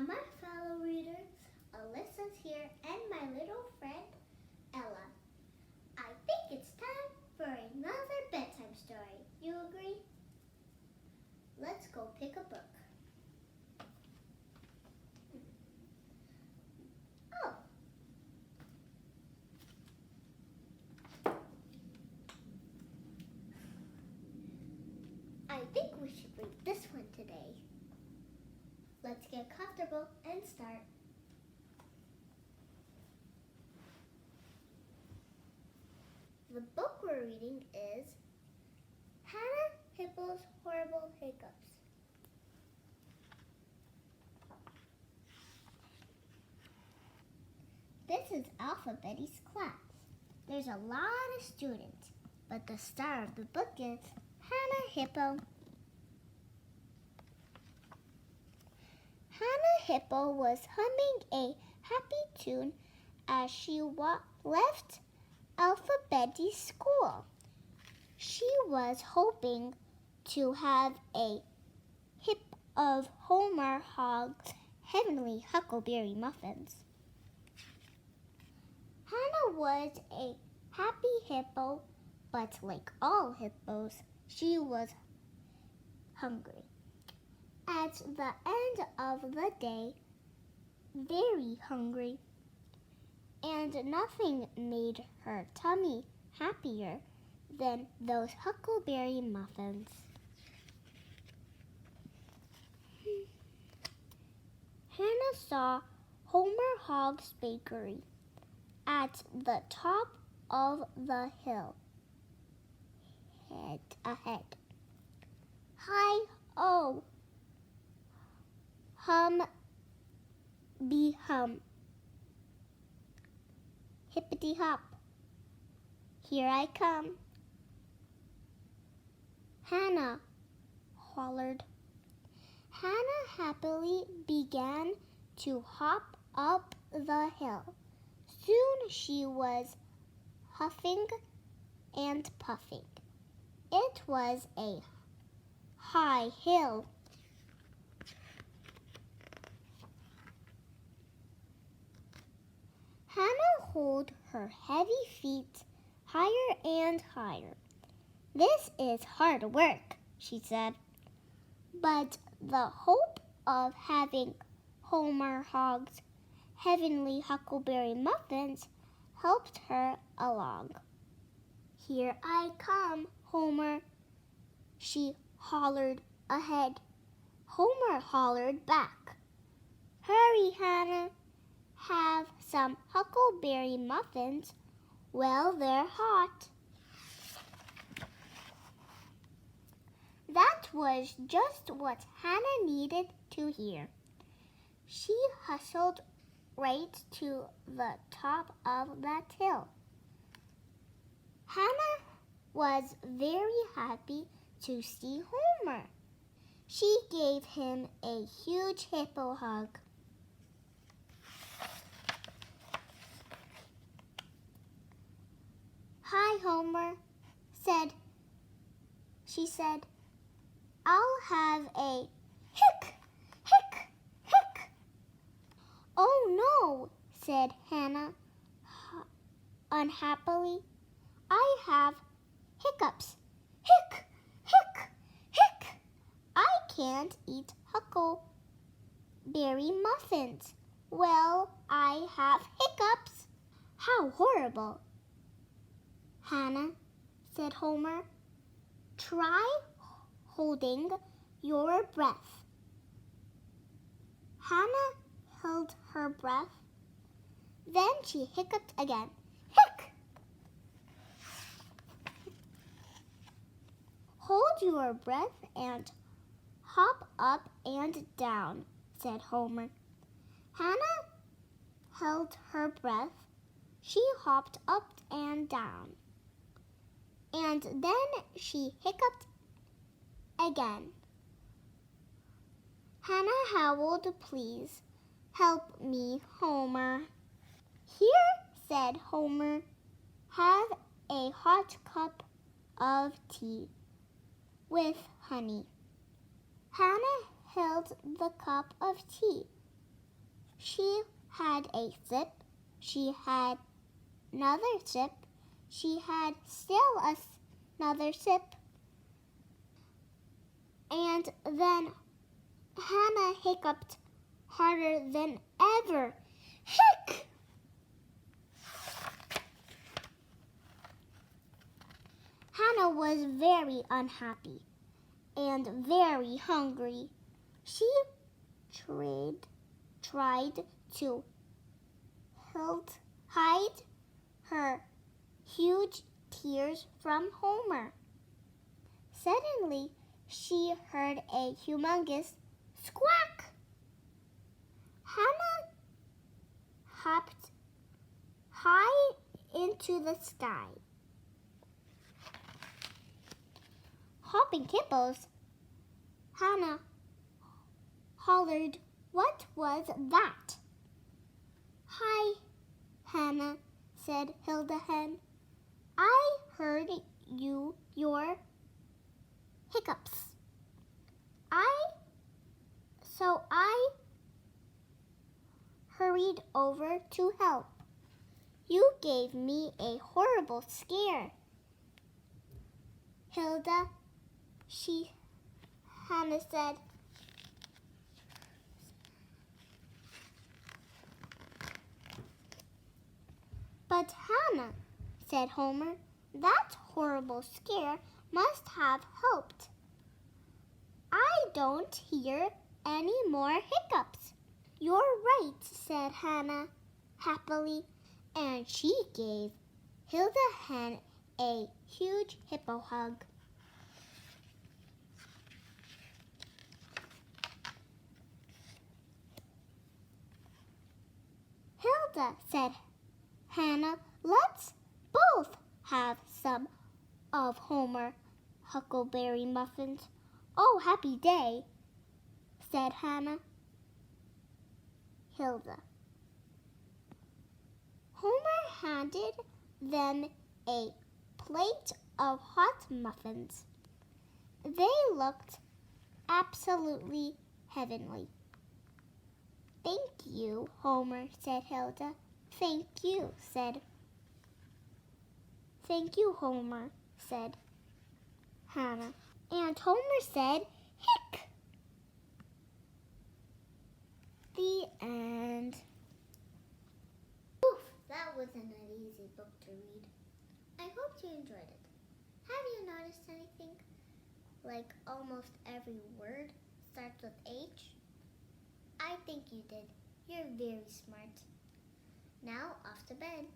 my fellow readers, Alyssa's here and my little friend, Ella. I think it's time for another bedtime story. You agree? Let's go pick a book. Oh. I think we should read this one today. Let's get comfortable and start. The book we're reading is Hanna, Hippo's Horrible Hiccups. This is Alphabet's class. There's a lot of students, but the star of the book is Hanna Hippo. Hanna Hippo was humming a happy tune as she left Alphabet's school. She was hoping to have a hip of Homer Hogg's heavenly huckleberry muffins. Hanna was a happy hippo, but like all hippos, she was hungry. At the end of the day, very hungry, and nothing made her tummy happier than those huckleberry muffins. Hanna saw Homer Hogg's bakery at the top of the hill ahead. Hi-oh! Hum-be-hum. Hippity-hop. Here I come. Hanna hollered. Hanna happily began to hop up the hill. Soon she was huffing and puffing. It was a high hill. Hanna held her heavy feet higher and higher. This is hard work, she said, but the hope of having Homer Hogg's heavenly huckleberry muffins helped her along. Here I come, Homer, she hollered ahead. Homer hollered back. Hurry, Hanna. Have some huckleberry muffins while they're hot. That was just what Hanna needed to hear. She hustled right to the top of that hill. Hanna was very happy to see Homer. She gave him a huge hippo hug. Hi, Homer, she said. I'll have a hick, hick, hick. Oh, no, said Hanna unhappily. I have hiccups. Hick, hick, hick. I can't eat huckleberry muffins. Well, I have hiccups. How horrible. Hanna, said Homer. Try holding your breath. Hanna held her breath. Then she hiccuped again. Hick! Hold your breath and hop up and down, said Homer. Hanna held her breath. She hopped up and down. And then she hiccuped again. Hanna howled, please help me, Homer. Here, said Homer, have a hot cup of tea with honey. Hanna held the cup of tea She had a sip. She had another sip. She had still another sip. And then Hanna hiccuped harder than ever. Hic! Hanna was very unhappy and very hungry. She tried to hide her huge tears from Homer. Suddenly, she heard a humongous squawk. Hanna hopped high into the sky. Hopping hippos, Hanna hollered, "What was that?" "Hi, Hanna," said Hilda Hen. "I heard your hiccups. So I hurried over to help. You gave me a horrible scare." Hilda, Hanna said. "But Hanna," said Homer, "that horrible scare must have helped. I don't hear any more hiccups." "You're right," said Hanna happily, and she gave Hilda Hen a huge hippo hug. "Hilda," said Hanna, "let's both have some of Homer huckleberry muffins." "Oh, happy day," said Hilda. Homer handed them a plate of hot muffins. They looked absolutely heavenly. "Thank you, Homer," said Hilda. "Thank you, Homer," said Hanna. And Homer said, "Hic!" The end. Oof, that wasn't an easy book to read. I hope you enjoyed it. Have you noticed anything? Like almost every word starts with H? I think you did. You're very smart. Now off to bed.